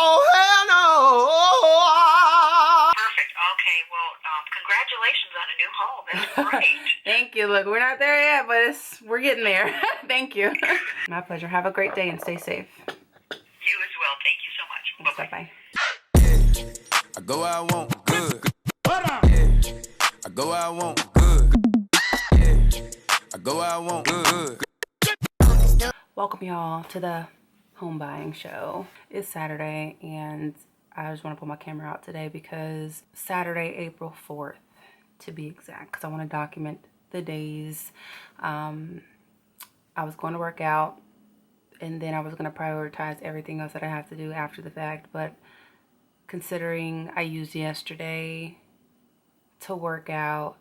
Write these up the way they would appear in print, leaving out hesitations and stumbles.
Oh, hell no! Perfect. Okay. Well, congratulations on a new home. That's great. Thank you. Look, we're not there yet, but we're getting there. Thank you. My pleasure. Have a great day and stay safe. You as well. Thank you so much. Bye-bye. I go where I want good. Yeah. I go where I want good. Yeah. I go where I want good. Welcome y'all to the home buying show. It's Saturday and I just want to put my camera out today because Saturday, April 4th to be exact, because I want to document the days. I was going to work out and then I was going to prioritize everything else that I have to do after the fact, but considering I used yesterday to work out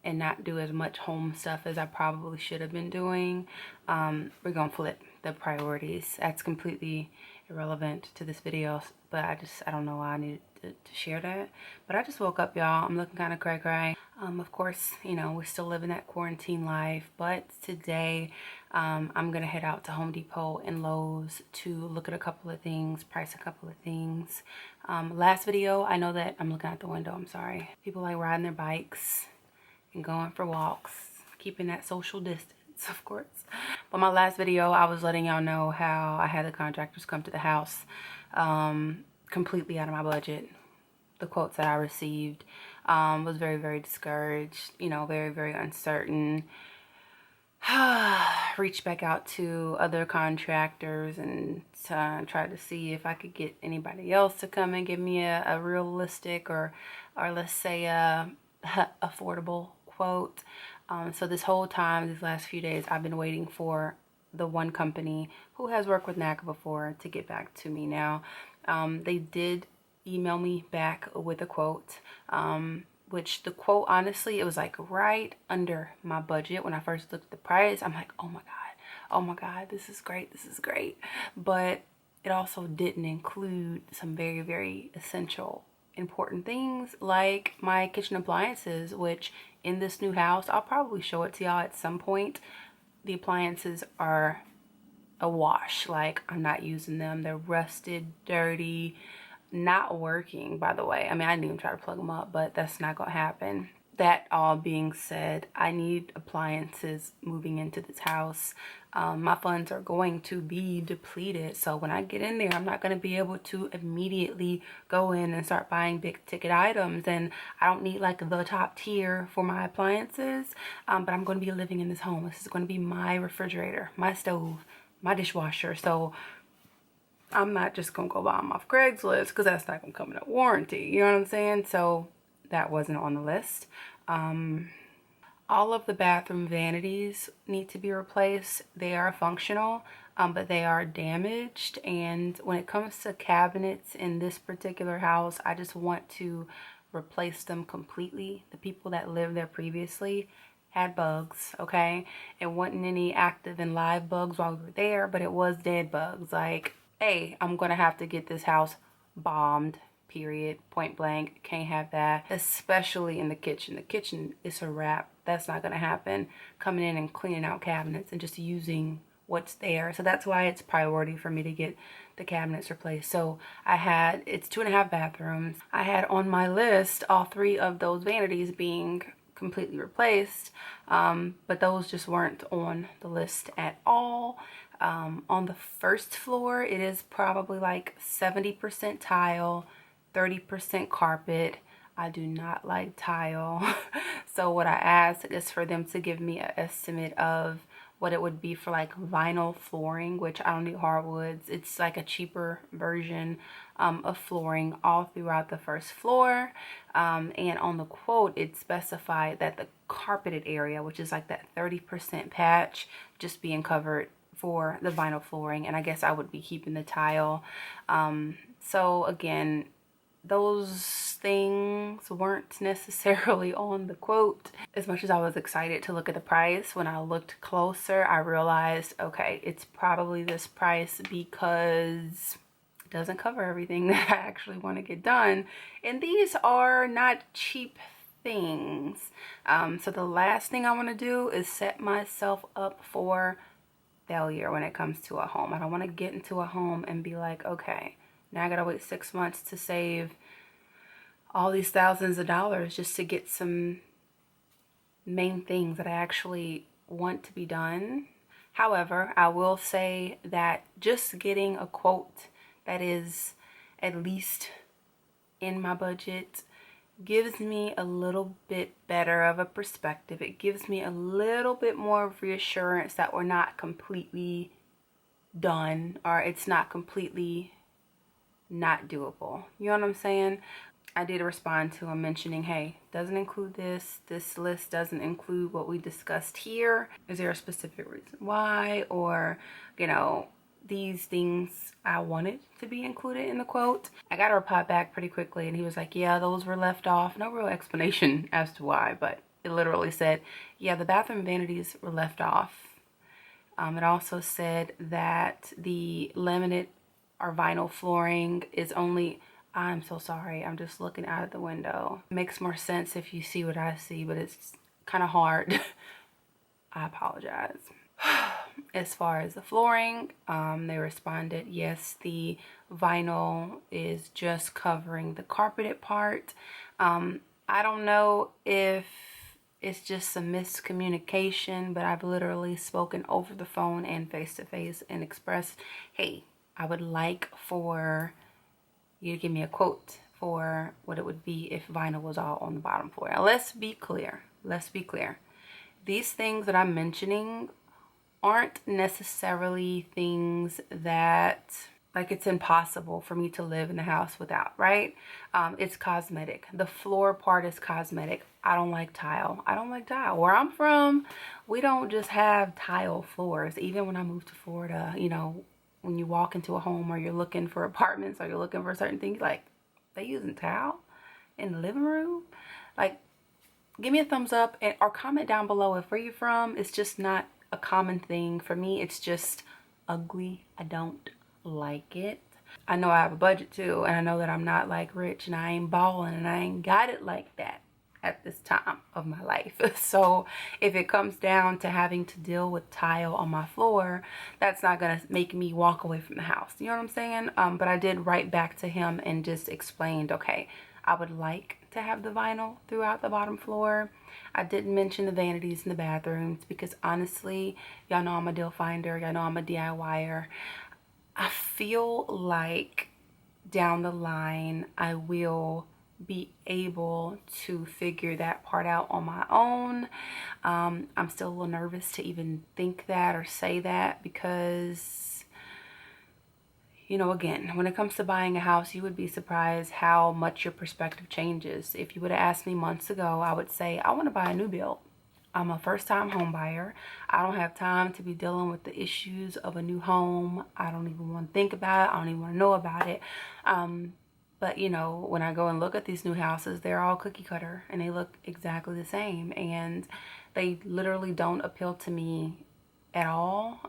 and not do as much home stuff as I probably should have been doing, we're gonna flip the priorities. That's completely irrelevant to this video, but I don't know why I needed to share that. But I just woke up, y'all. I'm looking kind of cray. Of course, you know, we're still living that quarantine life, but today I'm gonna head out to Home Depot and Lowe's to look at a couple of things, price a couple of things. Last video, I know that I'm looking out the window, I'm sorry. People like riding their bikes and going for walks, keeping that social distance, of course. But my last video, I was letting y'all know how I had the contractors come to the house, completely out of my budget. The quotes that I received was very discouraged, you know, very uncertain. Reached back out to other contractors and tried to see if I could get anybody else to come and give me a realistic or let's say a affordable quote. So this whole time, these last few days, I've been waiting for the one company who has worked with NACA before to get back to me. Now, they did email me back with a quote, which the quote, honestly, it was like right under my budget. When I first looked at the price, I'm like, oh my God, this is great. But it also didn't include some very essential important things like my kitchen appliances, which in this new house, I'll probably show it to y'all at some point. The appliances are a wash. Like, I'm not using them. They're rusted, dirty, not working, by the way. I mean, I didn't even try to plug them up, but that's not gonna happen. That all being said, I need appliances moving into this house. My funds are going to be depleted. So when I get in there, I'm not going to be able to immediately go in and start buying big ticket items. And I don't need like the top tier for my appliances. But I'm going to be living in this home. This is going to be my refrigerator, my stove, my dishwasher. So I'm not just going to go buy them off Craigslist because that's not going to come in a warranty. You know what I'm saying? So that wasn't on the list. All of the bathroom vanities need to be replaced. They are functional, but they are damaged. And when it comes to cabinets in this particular house, I just want to replace them completely. The people that lived there previously had bugs, okay? It wasn't any active and live bugs while we were there, but it was dead bugs. Like, hey, I'm gonna have to get this house bombed. Period. Point blank. Can't have that, especially in the kitchen. The kitchen is a wrap. That's not gonna happen. Coming in and cleaning out cabinets and just using what's there. So that's why it's priority for me to get the cabinets replaced. So it's 2.5 bathrooms. I had on my list all 3 of those vanities being completely replaced, but those just weren't on the list at all. On the first floor, it is probably like 70% tile, 30% carpet. I do not like tile. So what I asked is for them to give me an estimate of what it would be for like vinyl flooring, which I don't need hardwoods. It's like a cheaper version of flooring all throughout the first floor. And on the quote, it specified that the carpeted area, which is like that 30% patch, just being covered for the vinyl flooring. And I guess I would be keeping the tile. So again, those things weren't necessarily on the quote. As much as I was excited to look at the price, when I looked closer, I realized, okay, it's probably this price because it doesn't cover everything that I actually want to get done. And these are not cheap things. So the last thing I want to do is set myself up for failure when it comes to a home. I don't want to get into a home and be like, okay, Now I gotta wait 6 months to save all these thousands of dollars just to get some main things that I actually want to be done. However, I will say that just getting a quote that is at least in my budget gives me a little bit better of a perspective. It gives me a little bit more reassurance that we're not completely done, or it's not completely not doable. You know what I'm saying? I did respond to him mentioning, hey, doesn't include this. This list doesn't include what we discussed here. Is there a specific reason why? Or, you know, these things I wanted to be included in the quote. I got a reply back pretty quickly, and he was like, yeah, those were left off. No real explanation as to why, but it literally said, yeah, the bathroom vanities were left off. It also said that the laminate or vinyl flooring is only, I'm so sorry, I'm just looking out of the window. It makes more sense if you see what I see, but it's kind of hard. I apologize. As far as the flooring, they responded, yes, the vinyl is just covering the carpeted part. I don't know if it's just some miscommunication, but I've literally spoken over the phone and face to face and expressed, hey, I would like for you to give me a quote for what it would be if vinyl was all on the bottom floor. Now, let's be clear. These things that I'm mentioning aren't necessarily things that, like, it's impossible for me to live in the house without, right? It's cosmetic. The floor part is cosmetic. I don't like tile. Where I'm from, we don't just have tile floors. Even when I moved to Florida, you know, when you walk into a home or you're looking for apartments or you're looking for certain things, like, they using tile in the living room. Like, give me a thumbs up or comment down below if where you're from. It's just not a common thing for me. It's just ugly. I don't like it. I know I have a budget too, and I know that I'm not like rich and I ain't balling and I ain't got it like that at this time of my life. So if it comes down to having to deal with tile on my floor, that's not gonna make me walk away from the house. You know what I'm saying? But I did write back to him and just explained, okay, I would like to have the vinyl throughout the bottom floor. I didn't mention the vanities in the bathrooms because honestly, y'all know I'm a deal finder. Y'all know I'm a DIYer. I feel like down the line, I will be able to figure that part out on my own. I'm still a little nervous to even think that or say that because, you know, again, when it comes to buying a house, you would be surprised how much your perspective changes. If you would have asked me months ago, I would say, I want to buy a new build. I'm a first-time home buyer. I don't have time to be dealing with the issues of a new home. I don't even want to think about it. I don't even want to know about it. But, you know, when I go and look at these new houses, they're all cookie cutter and they look exactly the same. And they literally don't appeal to me at all.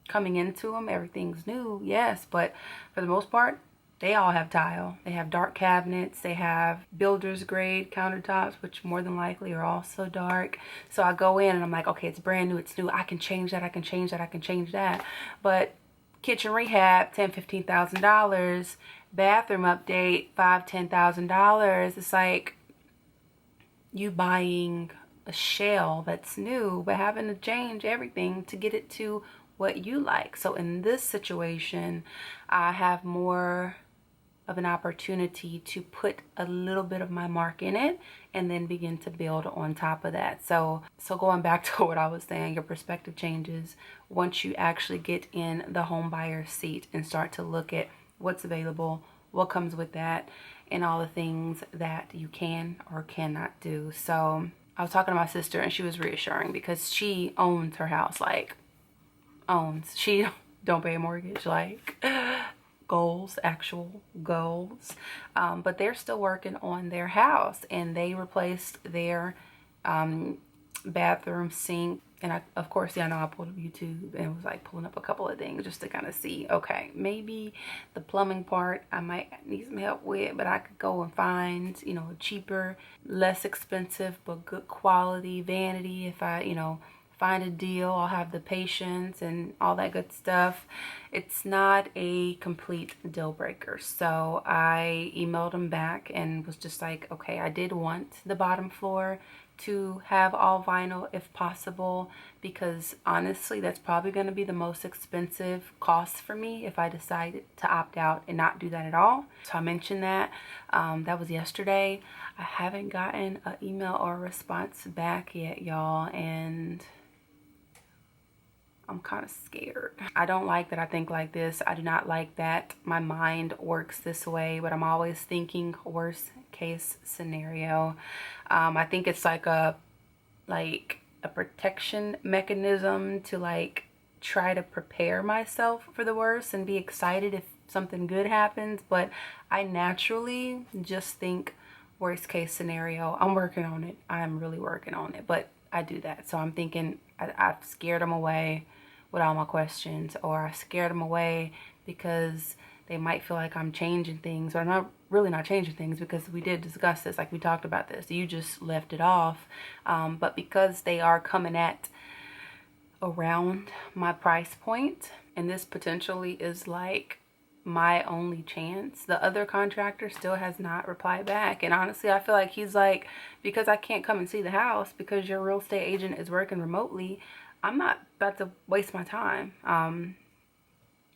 Coming into them, everything's new, yes. But for the most part, they all have tile. They have dark cabinets. They have builder's grade countertops, which more than likely are also dark. So I go in and I'm like, okay, it's brand new. It's new. I can change that. I can change that. I can change that. But kitchen rehab, $10,000, $15,000. Bathroom update, $5,000, $10,000. It's like you buying a shell that's new, but having to change everything to get it to what you like. So in this situation, I have more of an opportunity to put a little bit of my mark in it and then begin to build on top of that. So going back to what I was saying, your perspective changes once you actually get in the home buyer seat and start to look at what's available, what comes with that, and all the things that you can or cannot do. So I was talking to my sister and she was reassuring because she owns her house, like she don't pay a mortgage, like goals, actual goals. But they're still working on their house and they replaced their bathroom sink. And of course, yeah, I know I pulled up YouTube and was like pulling up a couple of things just to kind of see, okay, maybe the plumbing part I might need some help with, but I could go and find, you know, a cheaper, less expensive, but good quality vanity. If I, you know, find a deal, I'll have the patience and all that good stuff. it's not a complete deal breaker. So I emailed him back and was just like, okay, I did want the bottom floor to have all vinyl if possible, because honestly that's probably going to be the most expensive cost for me if I decide to opt out and not do that at all. So I mentioned that. That was yesterday. I haven't gotten an email or a response back yet, y'all, and I'm kind of scared. I don't like that I think like this. I do not like that my mind works this way, but I'm always thinking worst case scenario. I think it's like a protection mechanism to like try to prepare myself for the worst and be excited if something good happens, but I naturally just think worst case scenario. I'm working on it. I'm really working on it, but I do that. So I'm thinking I've scared them away with all my questions, or I scared them away because they might feel like I'm changing things, or I'm not really not changing things, because we did discuss this, like we talked about this. You just left it off. But because they are coming at around my price point, and this potentially is like my only chance. The other contractor still has not replied back, and honestly I feel like he's like, because I can't come and see the house because your real estate agent is working remotely, I'm not about to waste my time.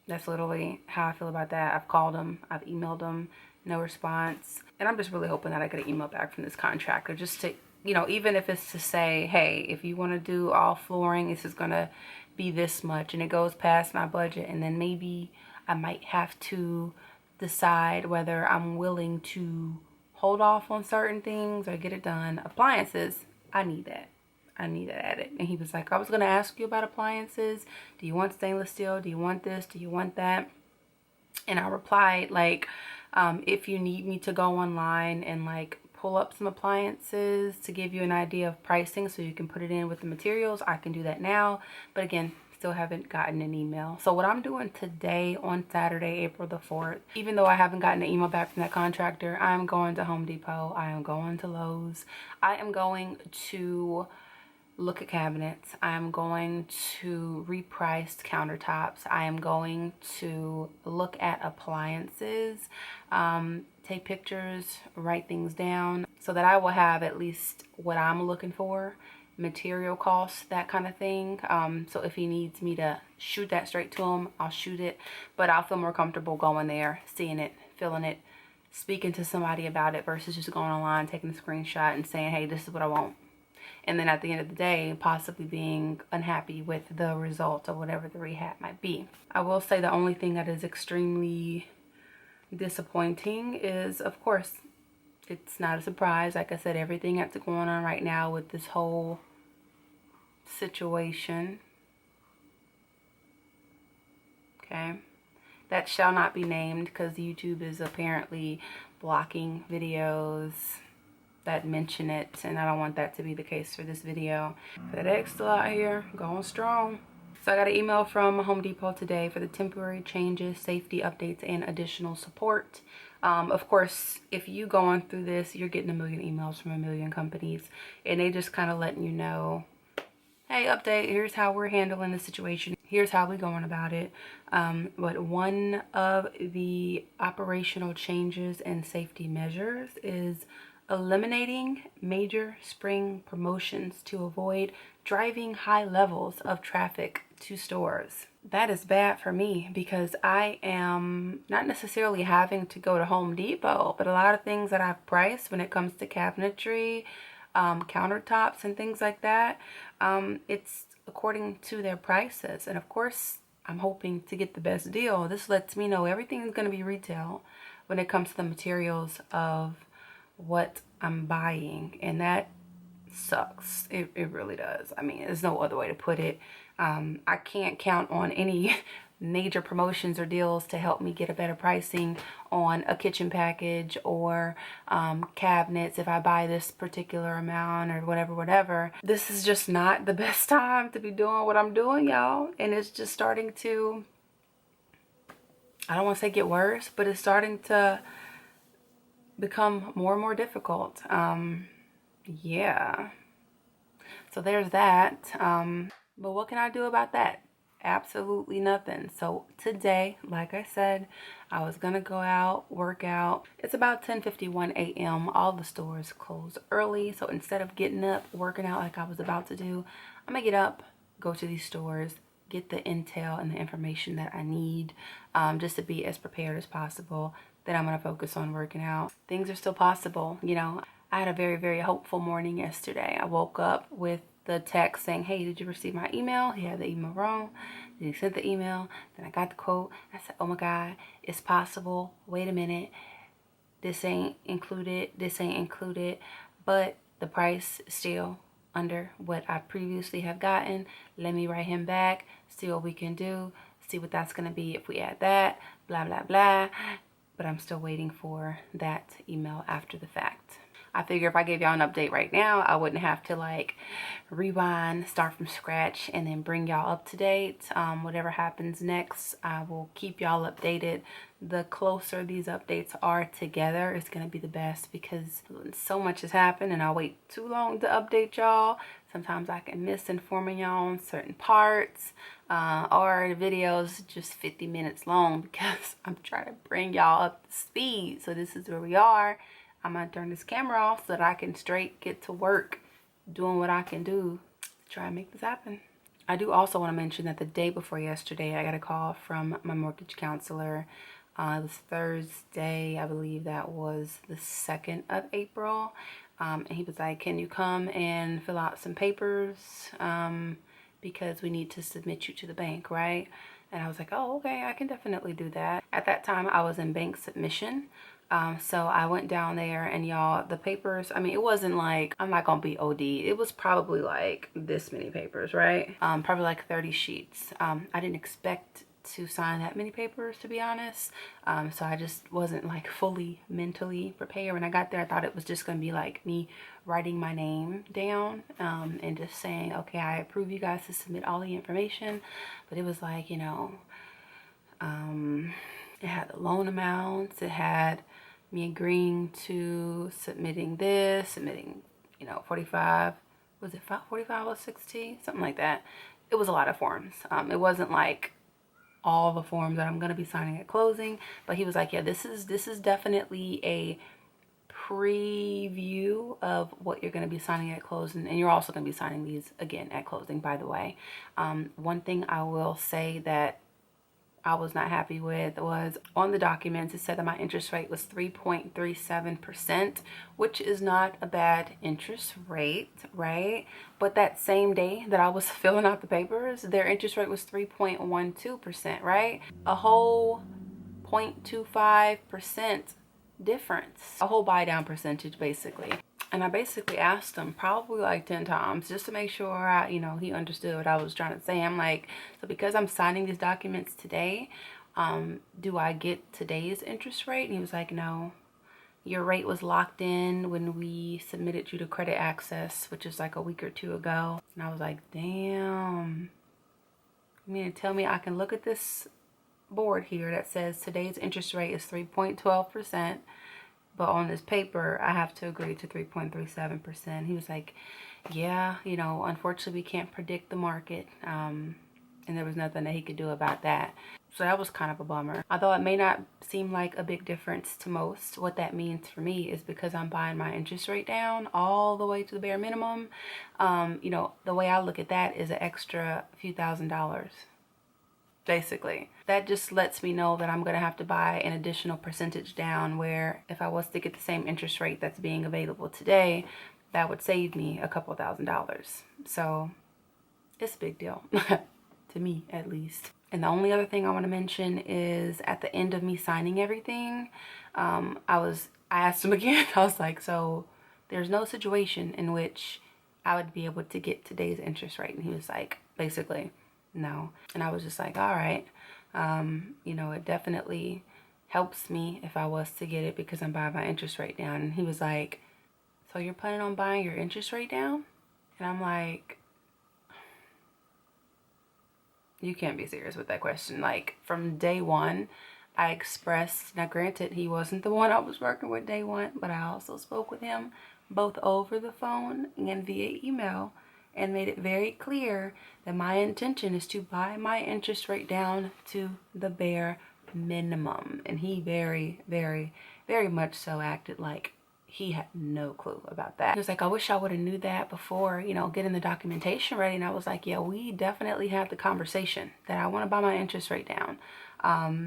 That's literally how I feel about that. I've called him, I've emailed him, no response, and I'm just really hoping that I get an email back from this contractor, just to, you know, even if it's to say, hey, if you want to do all flooring, this is gonna be this much, and it goes past my budget, and then maybe I might have to decide whether I'm willing to hold off on certain things or get it done. Appliances, I need that. I need that added. And he was like, I was going to ask you about appliances. Do you want stainless steel? Do you want this? Do you want that? And I replied, like, if you need me to go online and like pull up some appliances to give you an idea of pricing so you can put it in with the materials, I can do that now. But again, still haven't gotten an email. So what I'm doing today on Saturday, April the 4th, even though I haven't gotten an email back from that contractor, I'm going to Home Depot. I am going to Lowe's. I am going to look at cabinets. I am going to reprice countertops. I am going to look at appliances, take pictures, write things down so that I will have at least what I'm looking for, material costs, that kind of thing. So if he needs me to shoot that straight to him, I'll shoot it, but I'll feel more comfortable going there, seeing it, feeling it, speaking to somebody about it versus just going online, taking a screenshot and saying, hey, this is what I want. And then at the end of the day, possibly being unhappy with the result of whatever the rehab might be. I will say the only thing that is extremely disappointing is, of course, it's not a surprise. Like I said, everything that's going on right now with this whole situation. Okay. That shall not be named because YouTube is apparently blocking videos that mention it, and I don't want that to be the case for this video. FedEx still out here going strong. So I got an email from Home Depot today for the temporary changes, safety updates, and additional support. Of course, if you going through this, you're getting a million emails from a million companies, and they just kind of letting you know, hey, update, here's how we're handling the situation, here's how we're going about it. But one of the operational changes and safety measures is eliminating major spring promotions to avoid driving high levels of traffic to stores. That is bad for me because I am not necessarily having to go to Home Depot, but a lot of things that I've priced when it comes to cabinetry, countertops and things like that, it's according to their prices. And of course, I'm hoping to get the best deal. This lets me know everything is going to be retail when it comes to the materials of what I'm buying, and that sucks. It really does. I mean, there's no other way to put it. I can't count on any major promotions or deals to help me get a better pricing on a kitchen package or cabinets if I buy this particular amount or whatever. This is just not the best time to be doing what I'm doing, y'all, and it's just starting to, I don't want to say get worse, but it's starting to become more and more difficult. Yeah, so there's that. But what can I do about that? absolutely nothing. So today, like I said, I was gonna go out, work out. It's about 10:51 a.m. All the stores close early, so instead of getting up, working out like I was about to do, I'm gonna get up, go to these stores, get the intel and the information that I need, just to be as prepared as possible. Then I'm gonna focus on working out. Things are still possible, you know. I had a very, very hopeful morning yesterday. I woke up with the text saying, hey, did you receive my email? He had the email wrong. Then he sent the email. Then I got the quote. I said, oh my God, it's possible. Wait a minute. This ain't included. This ain't included. But the price is still under what I previously have gotten. Let me write him back. See what we can do. See what that's going to be if we add that. Blah, blah, blah. But I'm still waiting for that email after the fact. I figure if I gave y'all an update right now, I wouldn't have to like rewind, start from scratch, and then bring y'all up to date. Whatever happens next, I will keep y'all updated. The closer these updates are together, it's going to be the best, because so much has happened and I wait too long to update y'all. Sometimes I can miss informing y'all on certain parts, or the video's just 50 minutes long because I'm trying to bring y'all up to speed. So this is where we are. I'm gonna turn this camera off so that I can straight get to work doing what I can do to try and make this happen. I do also want to mention that the day before yesterday, I got a call from my mortgage counselor. It was Thursday, I believe that was the 2nd of April. And he was like, can you come and fill out some papers? Because we need to submit you to the bank, right? And I was like, oh, okay, I can definitely do that. At that time, I was in bank submission. So I went down there, and y'all, the papers, I mean, it wasn't like, I'm not gonna be OD. It was probably like this many papers, right? Probably like 30 sheets. I didn't expect to sign that many papers, to be honest. So I just wasn't like fully mentally prepared. When I got there, I thought it was just gonna be like me writing my name down, and just saying, okay, I approve you guys to submit all the information. But it was like, you know, it had the loan amounts, it had me agreeing to submitting this, submitting, you know, 45, was it 45 or 60? Something like that. It was a lot of forms. It wasn't like all the forms that I'm going to be signing at closing, but he was like, yeah, this is definitely a preview of what you're going to be signing at closing, and you're also going to be signing these again at closing, by the way. One thing I will say that I was not happy with was on the documents, it said that my interest rate was 3.37%, which is not a bad interest rate, right? But that same day that I was filling out the papers, their interest rate was 3.12%, right? A whole 0.25% difference, a whole buy down percentage basically. And I basically asked him probably like 10 times just to make sure he understood what I was trying to say. I'm like, so because I'm signing these documents today, do I get today's interest rate? And he was like, no, your rate was locked in when we submitted you to credit access, which is like a week or two ago. And I was like, damn, you mean to tell me I can look at this board here that says today's interest rate is 3.12%, but on this paper I have to agree to 3.37%. He was like, yeah, unfortunately we can't predict the market, and there was nothing that he could do about that. So that was kind of a bummer. Although it may not seem like a big difference to most, what that means for me is because I'm buying my interest rate down all the way to the bare minimum, the way I look at that is an extra few $1,000s. Basically, that just lets me know that I'm going to have to buy an additional percentage down, where if I was to get the same interest rate that's being available today, that would save me a couple $1,000s. So it's a big deal to me, at least. And the only other thing I want to mention is at the end of me signing everything, I asked him again, I was like, so there's no situation in which I would be able to get today's interest rate? And he was like, basically, no. And I was just like, all right, it definitely helps me if I was to get it because I'm buying my interest rate down. And he was like, so you're planning on buying your interest rate down? And I'm like, you can't be serious with that question. Like, from day one, I expressed, now granted, he wasn't the one I was working with day one, but I also spoke with him both over the phone and via email. and made it very clear that my intention is to buy my interest rate down to the bare minimum. And he very, very, very much so acted like he had no clue about that. He was like, I wish I would have knew that before, you know, getting the documentation ready. And I was like, yeah, we definitely had the conversation that I want to buy my interest rate down.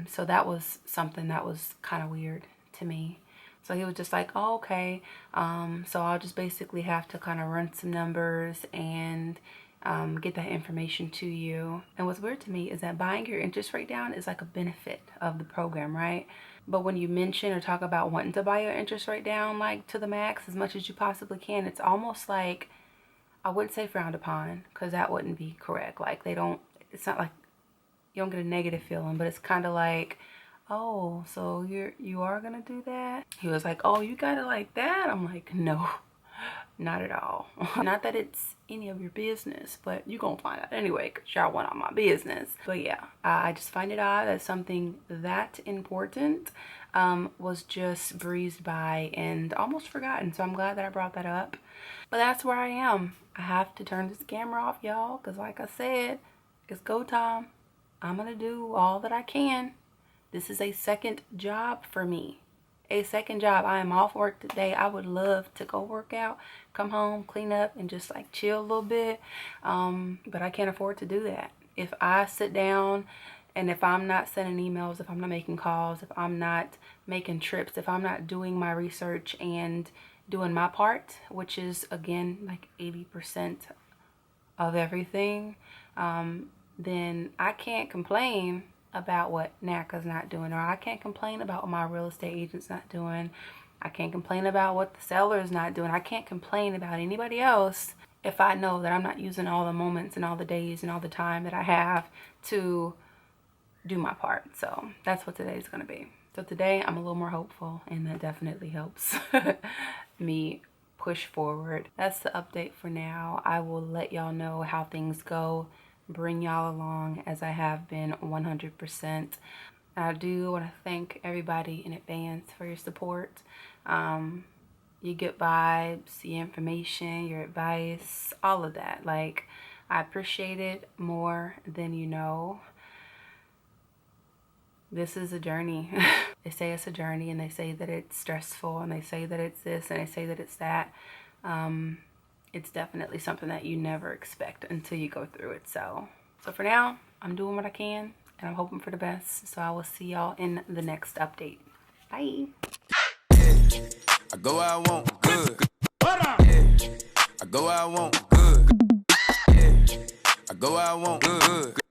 So that was something that was kind of weird to me. So he was just like, oh, okay. So I'll just basically have to kind of run some numbers and get that information to you. And what's weird to me is that buying your interest rate down is like a benefit of the program, right? But when you mention or talk about wanting to buy your interest rate down like to the max as much as you possibly can, it's almost like, I wouldn't say frowned upon, because that wouldn't be correct. Like they don't, it's not like you don't get a negative feeling, but it's kind of like, oh, so you are gonna do that? He was like, oh, you got it like that? I'm like, no, not at all. Not that it's any of your business, but you gonna find out anyway, because y'all want all my business. But yeah, I just find it odd that something that important was just breezed by and almost forgotten. So I'm glad that I brought that up. But that's where I am. I have to turn this camera off, y'all, because like I said, it's go time. I'm gonna do all that I can. This is a second job for me. A second job. I am off work today. I would love to go work out, come home, clean up, and just like chill a little bit. But I can't afford to do that. If I sit down and if I'm not sending emails, if I'm not making calls, if I'm not making trips, if I'm not doing my research and doing my part, which is again like 80% of everything, then I can't complain about what NACA's not doing, or I can't complain about what my real estate agent's not doing. I can't complain about what the seller's not doing. I can't complain about anybody else if I know that I'm not using all the moments and all the days and all the time that I have to do my part. So that's what today's gonna be. So today I'm a little more hopeful, and that definitely helps me push forward. That's the update for now. I will let y'all know how things go, bring y'all along as I have been 100%. I do want to thank everybody in advance for your support, your good vibes, your information, your advice, all of that. Like, I appreciate it more than you know. This is a journey. They say it's a journey, and they say that it's stressful, and they say that it's this, and they say that it's that. It's definitely something that you never expect until you go through it. So for now, I'm doing what I can, and I'm hoping for the best. So I will see y'all in the next update. Bye. I go where I want good. Yeah. I go where I want good. Yeah. I go where I want good.